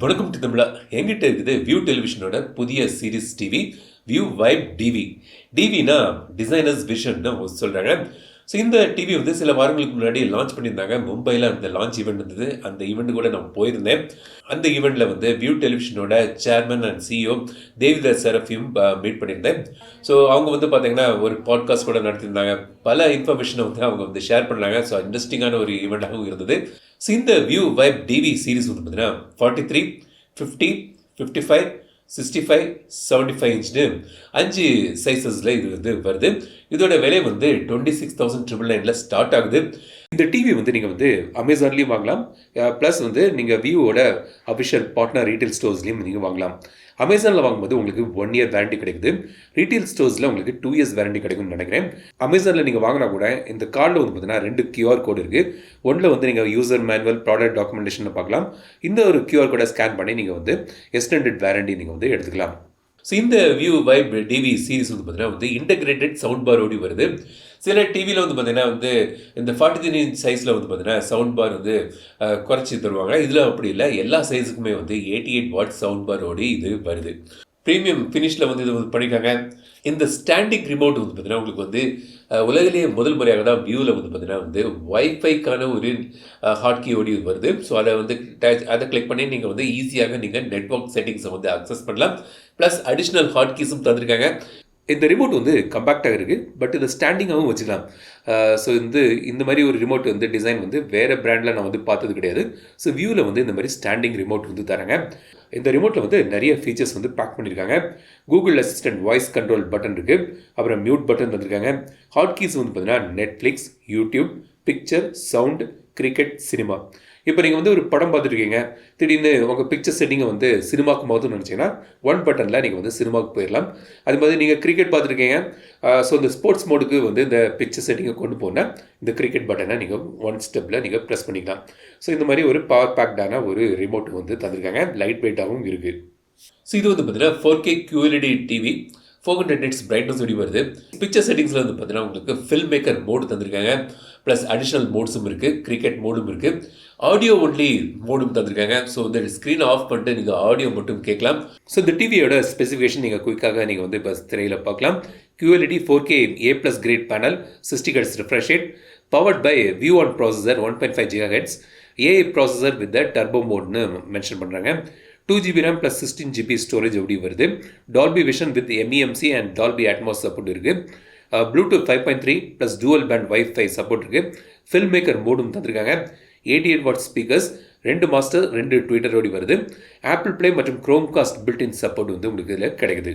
வணக்கம் தமிழா. எங்கிட்ட இருக்குது வியூ டெலிவிஷனோட புதிய series TV Vu vibe TV. டிவினா டிசைனர்ஸ் விஷன் சொல்கிறாங்க. ஸோ இந்த டிவி வந்து சில வாரங்களுக்கு முன்னாடி லான்ச் பண்ணியிருந்தாங்க. மும்பையில் அந்த லான்ச் ஈவெண்ட் இருந்தது. அந்த ஈவெண்ட் கூட நான் போயிருந்தேன். அந்த ஈவெண்ட்டில் வந்து வியூ டெலிவிஷனோட சேர்மன் அண்ட் சிஇஓ தேவிதாஸ் சரஃபையும் மீட் பண்ணியிருந்தேன். ஸோ அவங்க வந்து பார்த்தீங்கன்னா ஒரு பாட்காஸ்ட் கூட நடத்தியிருந்தாங்க. பல இன்ஃபர்மேஷனை வந்து அவங்க வந்து ஷேர் பண்ணாங்க. ஸோ இன்ட்ரெஸ்டிங்கான ஒரு ஈவெண்ட்டாகவும் இருந்தது. ஸோ இந்த வியூ வைப் டிவி சீரிஸ் வந்து பார்த்தீங்கன்னா 43, 50, 55, 65, 75 இன்ச்னு 5 சைஸஸில் இது வந்து வருது. இதோட விலை வந்து 26,999 ஸ்டார்ட் ஆகுது. இந்த டிவி வந்து நீங்கள் வந்து அமேசான்லேயும் வாங்கலாம், ப்ளஸ் வந்து நீங்கள் வியூவோட அஃபிஷியல் பார்ட்னர் ரீட்டைல் ஸ்டோர்ஸ்லேயும் நீங்கள் வாங்கலாம். அமேசானில் வாங்கும்போது உங்களுக்கு 1 இயர் வாரண்டி கிடைக்குது. ரீட்டைல் ஸ்டோர்ஸில் உங்களுக்கு 2 இயர்ஸ் வாரண்டி கிடைக்கும்னு நினைக்கிறேன். அமேசானில் நீங்கள் வாங்கினா கூட இந்த கார்டில் வந்து பார்த்தீங்கன்னா 2 QR கோடு இருக்குது. ஒன்றில் வந்து நீங்கள் யூசர் மேனுவல் ப்ராடக்ட் டாக்குமெண்டேஷன் பார்க்கலாம். இந்த ஒரு QR கோடை ஸ்கேன் பண்ணி நீங்கள் வந்து எக்ஸ்டெண்டட் வாரண்டி நீங்கள் வந்து எடுத்துக்கலாம். ஸோ இந்த வியூ வைப் டிவி சீரிஸ் வந்து பார்த்தீங்கன்னா வந்து இன்டகிரேட்டட் சவுண்ட் பார் ஓடி வருது. சில டிவியில் வந்து பார்த்தீங்கன்னா வந்து இந்த 43 இன்ச் சைஸில் வந்து பார்த்தீங்கன்னா சவுண்ட் பார் வந்து குறைச்சி தருவாங்க. இதில் அப்படி இல்லை, எல்லா சைஸுக்குமே வந்து 88 வாட் சவுண்ட் பார் ஓடி இது வருது. ப்ரீமியம் ஃபினிஷில் வந்து இது வந்து பண்ணியிருக்காங்க. இந்த ஸ்டாண்டிங் ரிமோட் வந்து பார்த்தீங்கன்னா உங்களுக்கு வந்து உலகிலேயே முதல் முறையாக தான் வியூவில் வந்து பார்த்தீங்கன்னா வந்து வைஃபைக்கான ஒரு ஹாட்கி ஓடி வருது. ஸோ அதை வந்து அதை கிளிக் பண்ணி நீங்கள் வந்து ஈஸியாக நீங்கள் நெட்வொர்க் செட்டிங்ஸை வந்து அக்சஸ் பண்ணலாம். ப்ளஸ் அடிஷ்னல் ஹாட்கீஸும் தந்திருக்காங்க. இந்த ரிமோட் வந்து கம்பேக்டாக இருக்குது, பட் இதை ஸ்டாண்டிங்காகவும் வச்சுக்கலாம். ஸோ இந்த மாதிரி ஒரு ரிமோட் வந்து டிசைன் வந்து வேறு பிராண்டில் நான் வந்து பார்த்தது கிடையாது. ஸோ வியூவில் வந்து இந்த மாதிரி ஸ்டாண்டிங் ரிமோட் வந்து தராங்க. இந்த ரிமோட்டில் வந்து நிறைய ஃபீச்சர்ஸ் வந்து பேக் பண்ணியிருக்காங்க. Google assistant voice control button இருக்குது, அப்புறம் மியூட் பட்டன் தந்திருக்காங்க. ஹாட்கீஸ் வந்து பார்த்தீங்கன்னா Netflix, YouTube, picture, sound, cricket, cinema. இப்போ நீங்கள் வந்து ஒரு படம் பார்த்துருக்கீங்க, திடீர்னு உங்கள் பிக்சர் செட்டிங்கை வந்து சினிமாவுக்கு மாற்றணும்னு நினச்சிங்கன்னா 1 பட்டனில் நீங்கள் வந்து சினிமாவுக்கு போயிடலாம். அது மாதிரி நீங்கள் கிரிக்கெட் பார்த்துருக்கீங்க, ஸோ இந்த ஸ்போர்ட்ஸ் மோடுக்கு வந்து இந்த பிக்சர் செட்டிங்கை கொண்டு போனால் இந்த கிரிக்கெட் பட்டனை நீங்கள் 1 ஸ்டெப்பில் நீங்கள் ப்ரெஸ் பண்ணிக்கலாம். ஸோ இந்த மாதிரி ஒரு பவர் பேக்டான ஒரு ரிமோட் வந்து தந்திருக்காங்க. லைட் வெயிட்டாகவும் இருக்குது. ஸோ இது வந்து பார்த்தீங்கன்னா 4K QLED TV, 400 nits brightness ஓடி வருது. பிக்சர் செட்டிங்ஸில் வந்து பார்த்தீங்கன்னா உங்களுக்கு ஃபில்ம் மேக்கர் மோடு தந்திருக்காங்க. ப்ளஸ் அடிஷ்னல் மோட்ஸும் இருக்குது, கிரிக்கெட் மோடும் இருக்குது, ஆடியோ ஒன்லி மோடும் தந்திருக்காங்க. ஸோ இந்த ஸ்க்ரீன் ஆஃப் பண்ணிட்டு நீங்கள் ஆடியோ மட்டும் கேட்கலாம். ஸோ இந்த டிவியோட ஸ்பெசிஃபிகேஷன் நீங்கள் குயிக்காக நீங்கள் வந்து இப்போ திரையில் பார்க்கலாம். QLED 4K A+ great panel, 60 Hz refresh rate, powered by V1 processor 1.5 GHz, AI processor with turbo மோட்னு மென்ஷன் பண்ணுறாங்க. 2GB RAM plus 16GB storage எப்படி வருது. Dolby vision with MEMC and Dolby Atmos support இருக்குது. Bluetooth 5.3 plus dual band wifi support இருக்குது. Film maker மோடும் தந்திருக்காங்க. 88 what speakers, 2 master, 2 Twitter ஓடி வருது. ஆப்பிள் பிளே மற்றும் க்ரோம்காஸ்ட் பில்ட்-இன் சப்போர்ட் வந்து உங்களுக்கு இதில் கிடைக்குது.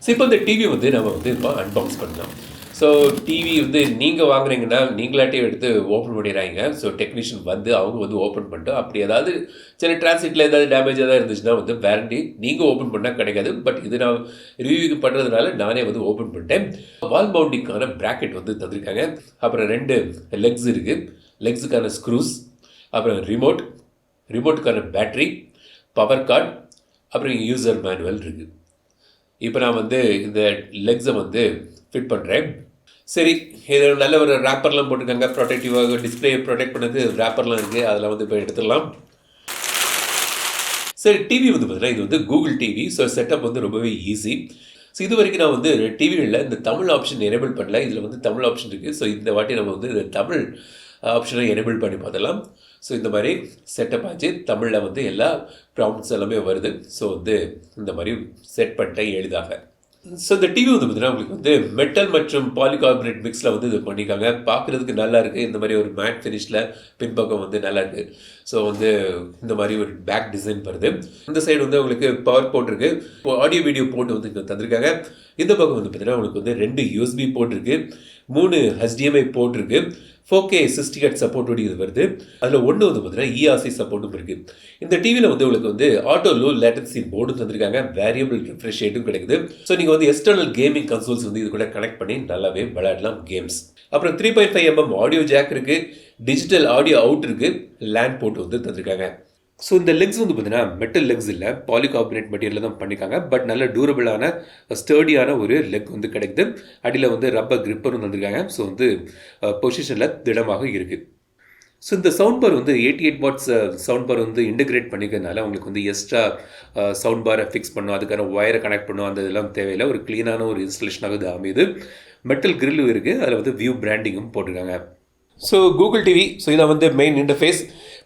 ஸோ இப்போ இந்த டிவி வந்து நம்ம வந்து இப்போ அன்பாக்ஸ் பண்ணலாம். ஸோ டிவி வந்து நீங்கள் வாங்குறீங்கன்னா நீங்களாட்டே எடுத்து ஓப்பன் பண்ணிடுறாங்க. ஸோ டெக்னீஷியன் வந்து அவங்க வந்து ஓப்பன் பண்ணிட்டு அப்படி ஏதாவது சில டிரான்சிட்டில் ஏதாவது டேமேஜ் ஏதாவது இருந்துச்சுன்னா வந்து வாரண்டி நீங்கள் ஓப்பன் பண்ணால் கிடைக்காது. பட் இது நான் ரிவ்யூ பண்ணுறதுனால நானே வந்து ஓப்பன் பண்ணிட்டேன். வால் மவுண்டிங்கான ப்ராக்கெட் வந்து தந்திருக்காங்க. அப்புறம் 2 லெக்ஸ் இருக்குது, லெக்ஸுக்கான ஸ்க்ரூஸ், அப்புறம் ரிமோட்டுக்கான பேட்ரி, பவர் கார்டு, அப்புறம் யூசர் மேனுவல் இருக்குது. இப்போ நான் வந்து இந்த லெக்ஸை வந்து ஃபிட் பண்ணுறேன். சரி, இது நல்ல ஒரு ரேப்பர்லாம் போட்டுருக்காங்க. ப்ரொடெக்டிவாக டிஸ்பிளே ப்ரொடெக்ட் பண்ணது ரேப்பர்லாம் இருக்குது, அதெல்லாம் வந்து இப்போ எடுத்துடலாம். சரி, டிவி வந்து பார்த்தீங்கன்னா இது வந்து கூகுள் டிவி. ஸோ செட்டப் வந்து ரொம்பவே ஈஸி. ஸோ இது வரைக்கும் நான் வந்து டிவியில் இந்த தமிழ் ஆப்ஷன் எனேபிள் பண்ணல. இதில் வந்து தமிழ் ஆப்ஷன் இருக்குது. ஸோ இந்த வாட்டி நம்ம வந்து இந்த தமிழ் ஆப்ஷனை எனேபிள் பண்ணி பார்த்துலாம். ஸோ இந்த மாதிரி செட்டப் ஆச்சு. தமிழில் வந்து எல்லா ப்ராப்ளம்ஸ் எல்லாமே வருது. ஸோ வந்து இந்த மாதிரி செட் பண்ணிட்டேன் எளிதாக. ஸோ இந்த டிவி வந்து பார்த்தீங்கன்னா உங்களுக்கு வந்து மெட்டல் மற்றும் பாலிகார்பனேட் மிக்ஸில் வந்து இது பண்ணியிருக்காங்க. பார்க்குறதுக்கு நல்லா இருக்குது. இந்த மாதிரி ஒரு மேட் ஃபினிஷில் பின்பக்கம் வந்து நல்லா இருக்குது. ஸோ வந்து இந்த மாதிரி ஒரு பேக் டிசைன் வருது. இந்த சைடு வந்து உங்களுக்கு பவர் போர்ட் இருக்குது, இப்போ ஆடியோ வீடியோ போர்ட் வந்து இங்கே தந்திருக்காங்க. இந்த பக்கம் வந்து பார்த்தீங்கன்னா உங்களுக்கு வந்து 2 USB போர்ட் இருக்குது, 3 HDMI போர்ட் இருக்குது, 4K 60 Hz சப்போர்ட்டோடு இது வருது. அதில் ஒன்று வந்து பார்த்தீங்கன்னா ERC சப்போர்ட்டும் இருக்குது. இந்த டிவியில் வந்து உங்களுக்கு வந்து ஆட்டோ லோ லேட்டன்சி மோடும் தந்திருக்காங்க, வேரியபிள் ரிஃப்ரெஷ் ரேட்டும் கிடைக்குது. ஸோ நீங்கள் வந்து எக்ஸ்டர்னல் கேமிங் கன்சோல்ஸ் வந்து இது கூட கனெக்ட் பண்ணி நல்லாவே விளையாடலாம் கேம்ஸ். அப்புறம் 3.5mm ஆடியோ ஜாக் இருக்குது, டிஜிட்டல் ஆடியோ அவுட் இருக்குது, லேண்ட் போர்ட் வந்து தந்திருக்காங்க. ஸோ இந்த லெக்ஸ் வந்து பார்த்தீங்கன்னா மெட்டல் லெக்ஸ் இல்லை, பாலிகார்பனேட் மெட்டீரியல் தான் பண்ணியிருக்காங்க. பட் நல்ல டூரபிளான ஸ்டர்டியான ஒரு லெக் வந்து கிடைக்குது. அடியில் வந்து ரப்பர் கிரிப்பரும் தந்திருக்காங்க. ஸோ வந்து பொசிஷனில் திடமாக இருக்குது. ஸோ இந்த சவுண்ட் பார் வந்து 88 வாட்ஸ் சவுண்ட் பார் வந்து இன்டகிரேட் பண்ணிக்கிறதுனால உங்களுக்கு வந்து எக்ஸ்ட்ரா சவுண்ட் பாரை ஃபிக்ஸ் பண்ணும், அதுக்கான ஒயரை கனெக்ட் பண்ணும், அந்த இதெல்லாம் தேவையில்லை. ஒரு க்ளீனான ஒரு இன்ஸ்டலேஷனாக இது அமையுது. மெட்டல் கிரில்லும் இருக்குது, அதில் வந்து வியூ பிராண்டிங்கும் போட்டிருக்காங்க. ஸோ கூகுள் டிவி, ஸோ இதான் வந்து மெயின் இன்டர்ஃபேஸ்.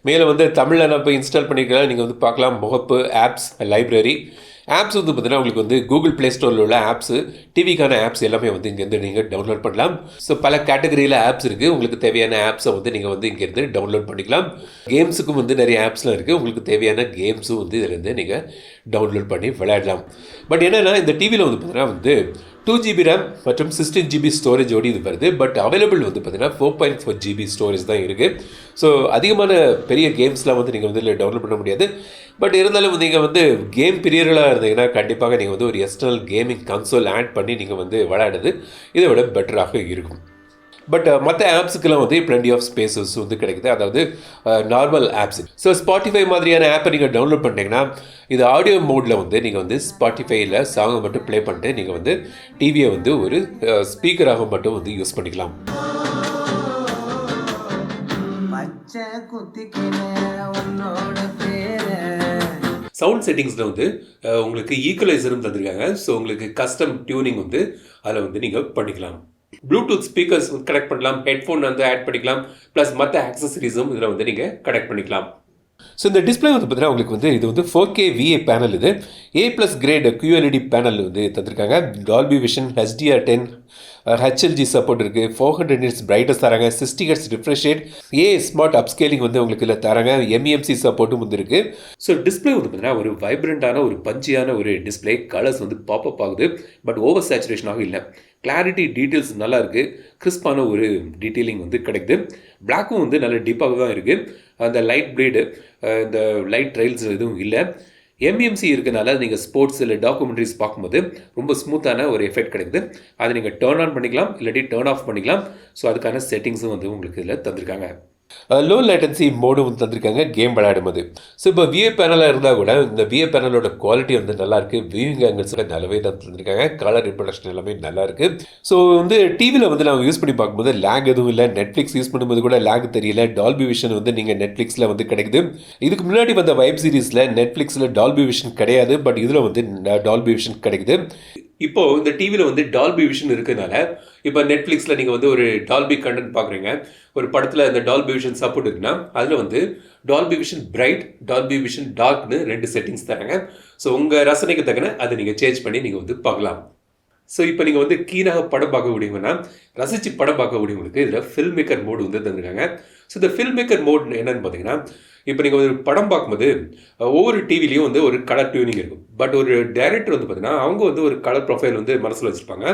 மேலே வந்து தமிழில் நான் போய் இன்ஸ்டால் பண்ணிக்கலாம், நீங்கள் வந்து பார்க்கலாம். முகப்பு, ஆப்ஸ், லைப்ரரி. ஆப்ஸ் வந்து பார்த்தீங்கன்னா உங்களுக்கு வந்து கூகுள் ப்ளே ஸ்டோரில் உள்ள ஆப்ஸு, டிவிக்கான ஆப்ஸ் எல்லாமே வந்து இங்கேருந்து நீங்கள் டவுன்லோட் பண்ணலாம். ஸோ பல கேட்டகரியில் ஆப்ஸ் இருக்குது. உங்களுக்கு தேவையான ஆப்ஸை வந்து நீங்கள் வந்து இங்கேருந்து டவுன்லோட் பண்ணிக்கலாம். கேம்ஸுக்கும் வந்து நிறைய ஆப்ஸ்லாம் இருக்குது. உங்களுக்கு தேவையான கேம்ஸும் வந்து இதிலேருந்து நீங்கள் டவுன்லோட் பண்ணி விளையாடலாம். பட் என்னென்னா இந்த டிவியில் வந்து பார்த்தீங்கன்னா வந்து 2GB RAM மற்றும் 16GB ஸ்டோரேஜோடு இது வருது. பட் அவைலபிள் வந்து பார்த்தீங்கன்னா 4.4GB ஸ்டோரேஜ் தான் இருக்குது. ஸோ அதிகமான பெரிய கேம்ஸ்லாம் வந்து நீங்கள் வந்து இதில் டவுன்லோட் பண்ண முடியாது. பட் இருந்தாலும் நீங்கள் வந்து கேம் பிரியர்களாக இருந்தீங்கன்னா கண்டிப்பாக நீங்கள் வந்து ஒரு எக்ஸ்டர்னல் கேமிங் கன்சோல் ஆட் பண்ணி நீங்கள் வந்து விளையாடுறது இதை விட பெட்டராக இருக்கும். பட் மற்ற ஆப்ஸுக்கெல்லாம் வந்து பிளெண்டி ஆஃப் ஸ்பேசஸ் வந்து கிடைக்குது, அதாவது நார்மல் ஆப்ஸ். ஸோ ஸ்பாட்டிஃபை மாதிரியான ஆப்பை நீங்கள் டவுன்லோட் பண்ணிட்டீங்கன்னா இது ஆடியோ மோடில் வந்து நீங்கள் வந்து ஸ்பாட்டிஃபையில் சாங்கை மட்டும் ப்ளே பண்ணிட்டு நீங்கள் வந்து டிவியை வந்து ஒரு ஸ்பீக்கராக மட்டும் வந்து யூஸ் பண்ணிக்கலாம். சவுண்ட் செட்டிங்ஸில் வந்து உங்களுக்கு ஈக்குவலைசரும் தந்திருக்காங்க. ஸோ உங்களுக்கு கஸ்டம் டியூனிங் வந்து அதில் வந்து நீங்கள் பண்ணிக்கலாம். ப்ளூடூத் ஸ்பீக்கர்ஸ் கனெக்ட் பண்ணலாம், ஹெட்ஃபோன் வந்து ஆட் பண்ணிக்கலாம், ப்ளஸ் மற்ற ஆக்சசரிஸும் இதில் வந்து நீங்கள் கனெக்ட் பண்ணிக்கலாம். ஸோ இந்த டிஸ்பிளே வந்து பார்த்தீங்கன்னா உங்களுக்கு வந்து இது வந்து 4K VA பேனல், இது A+ கிரேட் QLED பேனல் வந்து தந்திருக்காங்க. Dolby vision, HDR10, HLG support இருக்குது, 400 nits பிரைட்னஸ் தராங்க, 60 Hz refresh rate, smart upscaling வந்து உங்களுக்கு இல்லை தராங்க, MEMC சப்போர்ட்டும் வந்து இருக்குது. ஸோ டிஸ்பிளே வந்து பார்த்தீங்கன்னா ஒரு வைப்ரண்டான ஒரு பஞ்சியான ஒரு டிஸ்பிளே. கலர்ஸ் வந்து பாப்அப் ஆகுது, பட் ஓவர் சேச்சுரேஷனாக இல்லை. கிளாரிட்டி, டீட்டெயில்ஸ் நல்லா இருக்குது, கிறிஸ்பான ஒரு டீட்டெயிலிங் வந்து கிடைக்குது. பிளாக்கும் வந்து நல்ல டீப்பாக தான் இருக்குது. அந்த லைட் ப்ளீடு, இந்த லைட் ட்ரைல்ஸ் எதுவும் இல்லை. MEMC இருக்கனால நீங்கள் ஸ்போர்ட்ஸ் இல்லை டாக்குமெண்ட்ரிஸ் பார்க்கும்போது ரொம்ப ஸ்மூத்தான ஒரு எஃபெக்ட் கிடைக்குது. அதை நீங்கள் டர்ன் ஆன் பண்ணிக்கலாம், இல்லாட்டி டர்ன் ஆஃப் பண்ணிக்கலாம். ஸோ அதுக்கான செட்டிங்ஸும் வந்து உங்களுக்கு இதில் தந்திருக்காங்க. லோ லேட்டன்சி மோடும் வந்து தந்திருக்காங்க கேம் விளையாடும்போது. ஸோ இப்போ VA பேனலாக இருந்தால் கூட இந்த VA பேனலோட குவாலிட்டி வந்து நல்லாயிருக்கு. வியூவிங் ஆங்கிள்ஸ் நல்லாவே தான் தந்திருக்காங்க. கலர் ரிப்ரடக்ஷன் எல்லாமே நல்லாயிருக்கு. ஸோ வந்து டிவியில் வந்து நாங்கள் யூஸ் பண்ணி பார்க்கும்போது லேக் எதுவும் இல்லை. நெட்ஃப்ளிக்ஸ் யூஸ் பண்ணும்போது கூட லேக் தெரியல. டால்பி விஷன் வந்து நீங்கள் நெட்ஃப்ளிக்ஸில் வந்து கிடைக்குது. இதுக்கு முன்னாடி வந்த வைப் சீரிஸில் நெட்ஃப்ளிக்ஸில் டால்பி விஷன் கிடையாது, பட் இதில் வந்து டால்பி விஷன் கிடைக்குது. இப்போது இந்த டிவியில் வந்து டால்பி விஷன் இருக்கிறதுனால இப்போ நெட்ஃப்ளிக்ஸில் நீங்கள் வந்து ஒரு டால்பி கண்டென்ட் பார்க்குறீங்க, ஒரு படத்தில் இந்த டால்பி விஷன் சப்போர்ட் இருக்குன்னா அதில் வந்து Dolby vision bright, Dolby vision டார்க்னு 2 செட்டிங்ஸ் தராங்க. ஸோ உங்கள் ரசனைக்கு தக்கன அதை நீங்கள் சேஞ்ச் பண்ணி நீங்கள் வந்து பார்க்கலாம். ஸோ இப்போ நீங்கள் வந்து கீனாக படம் பார்க்க முடியுங்கன்னா ரசித்து படம் பார்க்க முடியுங்களுக்கு இதில் ஃபில்ம் மேக்கர் மோடு வந்து தந்துருக்காங்க. ஸோ இந்த ஃபில்ம் மேக்கர் மோட் என்னென்னு பார்த்தீங்கன்னா இப்போ நீங்கள் ஒரு படம் பார்க்கும்போது ஒவ்வொரு டிவிலையும் வந்து ஒரு கலர் டியூனிங் இருக்கும். பட் ஒரு டைரக்டர் வந்து பார்த்தீங்கன்னா அவங்க வந்து ஒரு கலர் ப்ரொஃபைல் வந்து மனசில் வச்சுருப்பாங்க.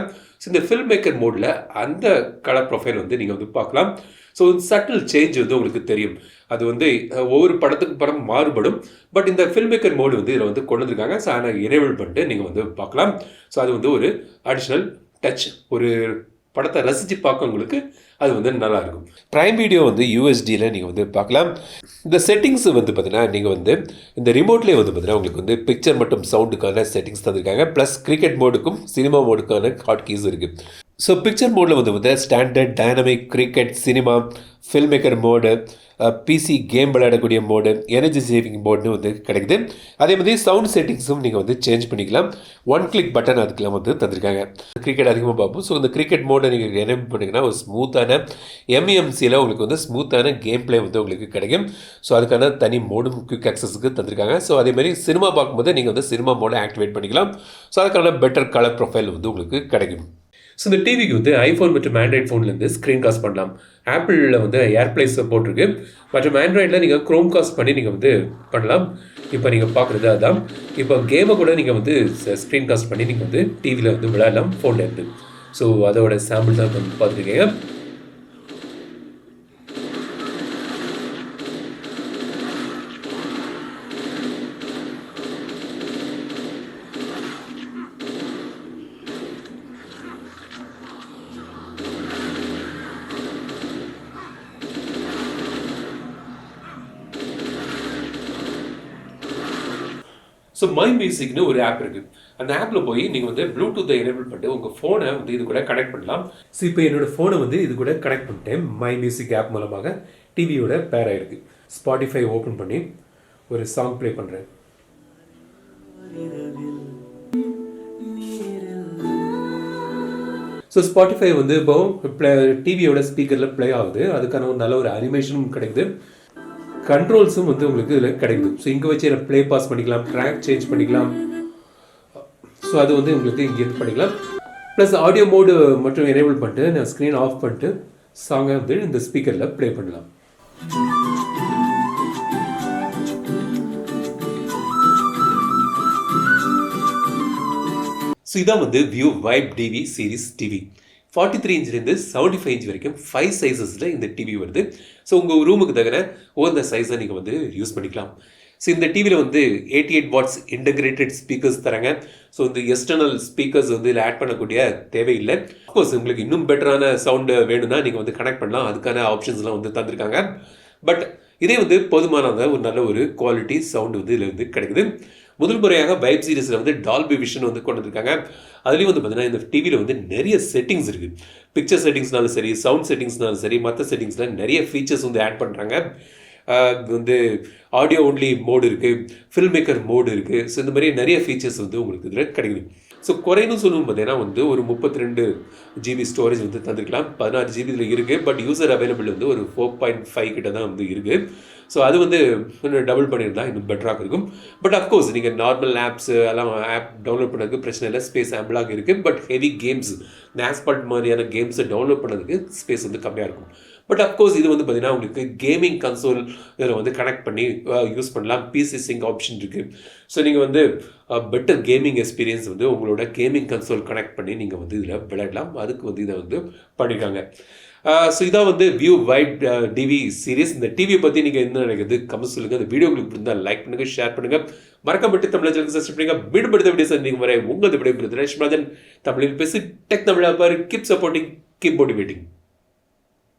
ஸோ இந்த ஃபில்ம் மேக்கர் மோடில் அந்த கலர் ப்ரொஃபைல் வந்து நீங்கள் வந்து பார்க்கலாம். ஸோ சட்டில் சேஞ்ச் வந்து உங்களுக்கு தெரியும். அது வந்து ஒவ்வொரு படத்துக்கு படம் மாறுபடும். பட் இந்த ஃபில்ம் மேக்கர் மோடு வந்து இதில் வந்து கொண்டு வந்திருக்காங்க. ஸோ அதை எனேபிள் பண்ணிட்டு நீங்கள் வந்து பார்க்கலாம். ஸோ அது வந்து ஒரு அடிஷ்னல் டச், ஒரு படத்தை ரசித்து பார்க்கவங்களுக்கு அது வந்து நல்லாயிருக்கும். ப்ரைம் வீடியோ வந்து USDயில் நீங்கள் வந்து பார்க்கலாம். இந்த செட்டிங்ஸ் வந்து பார்த்தீங்கன்னா நீங்கள் வந்து இந்த ரிமோட்லேயே வந்து பார்த்தீங்கன்னா உங்களுக்கு வந்து பிக்சர் மற்றும் சவுண்டுக்கான செட்டிங்ஸ் தந்திருக்காங்க. ப்ளஸ் கிரிக்கெட் மோடுக்கும் சினிமா மோடுக்கான ஹாட் கீஸ் இருக்குது. ஸோ பிக்சர் மோடில் வந்து standard, dynamic, cricket, cinema, film maker mode, PC game விளையாடக்கூடிய மோடு, எனர்ஜி சேவிங் மோடுன்னு வந்து கிடைக்குது. அதே மாதிரி சவுண்ட் செட்டிங்ஸும் நீங்கள் வந்து சேஞ்ச் பண்ணிக்கலாம். 1 கிளிக் பட்டன் அதுக்கெல்லாம் வந்து தந்திருக்காங்க. கிரிக்கெட் அதிகமாக பார்ப்போம். ஸோ இந்த கிரிக்கெட் மோடை நீங்கள் எனேபிள் பண்ணிங்கன்னா ஒரு ஸ்மூத்தான MEMCயில் உங்களுக்கு வந்து ஸ்மூத்தான கேம் பிளே வந்து உங்களுக்கு கிடைக்கும். ஸோ அதுக்கான தனி மோடும் குயிக் ஆக்சஸுக்கு தந்திருக்காங்க. ஸோ அதேமாதிரி சினிமா பார்க்கும்போது நீங்கள் வந்து சினிமா மோடை ஆக்டிவேட் பண்ணிக்கலாம். ஸோ அதுக்கான பெட்டர் கலர் ப்ரொஃபைல் வந்து உங்களுக்கு கிடைக்கும். ஸோ இந்த டிவிக்கு வந்து ஐஃபோன் மற்றும் ஆண்ட்ராய்ட் ஃபோன்லேருந்து ஸ்க்ரீன் காஸ்ட் பண்ணலாம். ஆப்பிளில் வந்து ஏர்ப்ளே சப்போர்ட் இருக்குது. மற்றும் ஆண்ட்ராய்டில் நீங்கள் க்ரோம் காஸ்ட் பண்ணி நீங்கள் வந்து பண்ணலாம். இப்போ நீங்கள் பார்க்குறது அதான். இப்போ கேமை கூட நீங்கள் வந்து ஸ்க்ரீன் காஸ்ட் பண்ணி நீங்கள் வந்து டிவியில் வந்து விளையாடலாம் ஃபோன்லேருந்து. ஸோ அதோட சாம்பிள் தான் வந்து பார்த்துருக்கீங்க. ஸோ மை மியூசிக்னு ஒரு ஆப் இருக்குது. அந்த ஆப்பில் போய் நீங்கள் வந்து ப்ளூடூத்தை எனேபிள் பண்ணிட்டு உங்கள் ஃபோனை வந்து இது கூட கனெக்ட் பண்ணலாம். ஸோ இப்போ என்னோடய ஃபோனை வந்து இது கூட கனெக்ட் பண்ணிட்டேன் மை மியூசிக் ஆப் மூலமாக. டிவியோட பேர் ஆயிருக்கு. ஸ்பாட்டிஃபை ஓப்பன் பண்ணி ஒரு சாங் ப்ளே பண்ணுறேன். ஸோ ஸ்பாட்டிஃபை வந்து இப்போ டிவியோட ஸ்பீக்கரில் ப்ளே ஆகுது. அதுக்கான ஒரு நல்ல ஒரு அனிமேஷனும் கிடைக்குது, கண்ட்ரோல்ஸும் வந்து உங்களுக்கு இதில் கிடைக்குது. ஸோ இங்கே வச்சு ப்ளே பாஸ் பண்ணிக்கலாம், ட்ராக் சேஞ்ச் பண்ணிக்கலாம். ஸோ அது வந்து உங்களுக்கு இங்கேருந்து பண்ணிக்கலாம். ப்ளஸ் ஆடியோ மோடு மட்டும் எனேபிள் பண்ணிட்டு நான் ஸ்க்ரீன் ஆஃப் பண்ணிட்டு சாங்கை வந்து இந்த ஸ்பீக்கரில் ப்ளே பண்ணலாம். ஸோ இதான் வந்து view vibe TV series TV. 43 இன்ச்லேருந்து 75 inch வரைக்கும் 5 சைஸஸில் இந்த டிவி வருது. ஸோ உங்கள் ரூமுக்கு தகுந்த இந்த சைஸை நீங்கள் வந்து யூஸ் பண்ணிக்கலாம். ஸோ இந்த டிவியில் வந்து 88 வாட்ஸ் இன்டகிரேட்டட் ஸ்பீக்கர்ஸ் தராங்க. ஸோ இந்த எக்ஸ்டர்னல் ஸ்பீக்கர்ஸ் வந்து இதில் ஆட் பண்ணக்கூடிய தேவையில்லை. அஃப்கோர்ஸ் உங்களுக்கு இன்னும் பெட்டரான சவுண்டு வேணும்னா நீங்கள் வந்து கனெக்ட் பண்ணலாம், அதுக்கான ஆப்ஷன்ஸ்லாம் வந்து தந்திருக்காங்க. பட் இதே வந்து போதுமானதாக ஒரு நல்ல ஒரு குவாலிட்டி சவுண்டு வந்து இதில் வந்து கிடைக்குது. முதல் முறையாக வைப் சீரிஸில் வந்து டால்பி விஷன் வந்து கொண்டு வந்திருக்காங்க. அதுலேயும் வந்து பார்த்தீங்கன்னா இந்த டிவியில் வந்து நிறைய செட்டிங்ஸ் இருக்குது. பிக்சர் செட்டிங்ஸ்னாலும் சரி, சவுண்ட் செட்டிங்ஸ்னாலும் சரி, மற்ற செட்டிங்ஸில் நிறைய ஃபீச்சர்ஸ் வந்து ஆட் பண்ணுறாங்க. வந்து ஆடியோ ஒன்லி மோடு இருக்குது, ஃபில்ம் மேக்கர் மோடு இருக்குது. ஸோ இந்த மாதிரி நிறைய ஃபீச்சர்ஸ் வந்து உங்களுக்கு இதில் கிடைக்குது. ஸோ குறைன்னு சொல்லணும் பார்த்தீங்கன்னா வந்து ஒரு 32 GB ஸ்டோரேஜ் வந்து தந்துருக்கலாம். 16 GB இதில் இருக்குது. பட் யூசர் அவைலபிள் வந்து ஒரு 4.5 கிட்ட தான் வந்து இருக்குது. ஸோ அது வந்து இன்னும் டபுள் பண்ணியிருந்தால் இன்னும் பெட்டராக இருக்கும். பட் அஃப்கோர்ஸ் நீங்கள் நார்மல் ஆப்ஸு எல்லாம் ஆப் டவுன்லோட் பண்ணதுக்கு பிரச்சனை இல்லை, ஸ்பேஸ் ஆம்பிளாக இருக்குது. பட் ஹெவி கேம்ஸ், இந்த ஆஸ்பால்ட் மாதிரியான கேம்ஸை டவுன்லோட் பண்ணதுக்கு ஸ்பேஸ் வந்து கம்மியாக இருக்கும். பட் அஃப்கோர்ஸ் இது வந்து பார்த்தீங்கன்னா உங்களுக்கு கேமிங் கன்சோல் இதில் வந்து கனெக்ட் பண்ணி யூஸ் பண்ணலாம். பிசி சிங்க் ஆப்ஷன் இருக்குது. ஸோ நீங்கள் வந்து பெட்டர் கேமிங் எக்ஸ்பீரியன்ஸ் வந்து உங்களோட கேமிங் கன்சோல் கனெக்ட் பண்ணி நீங்கள் வந்து இதில் விளையாடலாம். அதுக்கு வந்து இதை வந்து பண்ணியிருக்காங்க. ஸோ இதான் வந்து வியூ வைப் டிவி சீரிஸ். இந்த டிவியை பற்றி நீங்கள் என்ன நினைக்கிறது கமெண்ட் சொல்லுங்கள். இந்த வீடியோ உங்களுக்கு இருந்தால் லைக் பண்ணுங்கள், ஷேர் பண்ணுங்கள், மறக்காமட்டு தமிழ் சேனலுக்கு சப்ஸ்கிரைப் பண்ணுங்கள். வீடுபடுத்த வீடியோ சந்திக்கும் வரை உங்களது விடைபெறுது ரேஷ்மராஜன். தமிழில் பேசி tech Tamil keep supporting, keep motivating.